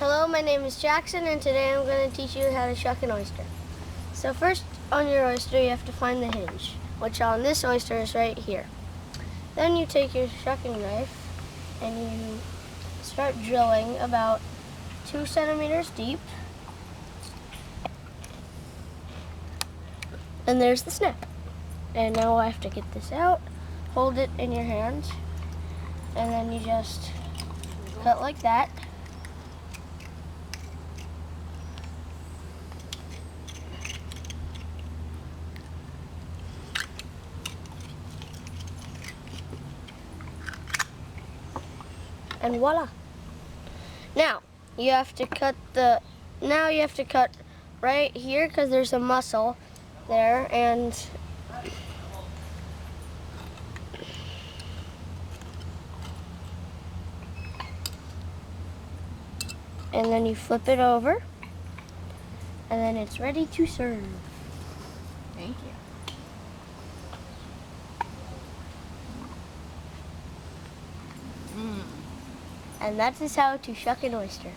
Hello, my name is Jackson, and today I'm going to teach you how to shuck an oyster. So first, on your oyster, you have to find the hinge, which on this oyster is right here. Then you take your shucking knife and you start drilling about 2 centimeters deep. And there's the snap. And now I have to get this out, hold it in your hand, and then you just cut like that. And voila. Now you have to cut right here because there's a muscle there, and then you flip it over, and then it's ready to serve. Thank you. And that is how to shuck an oyster.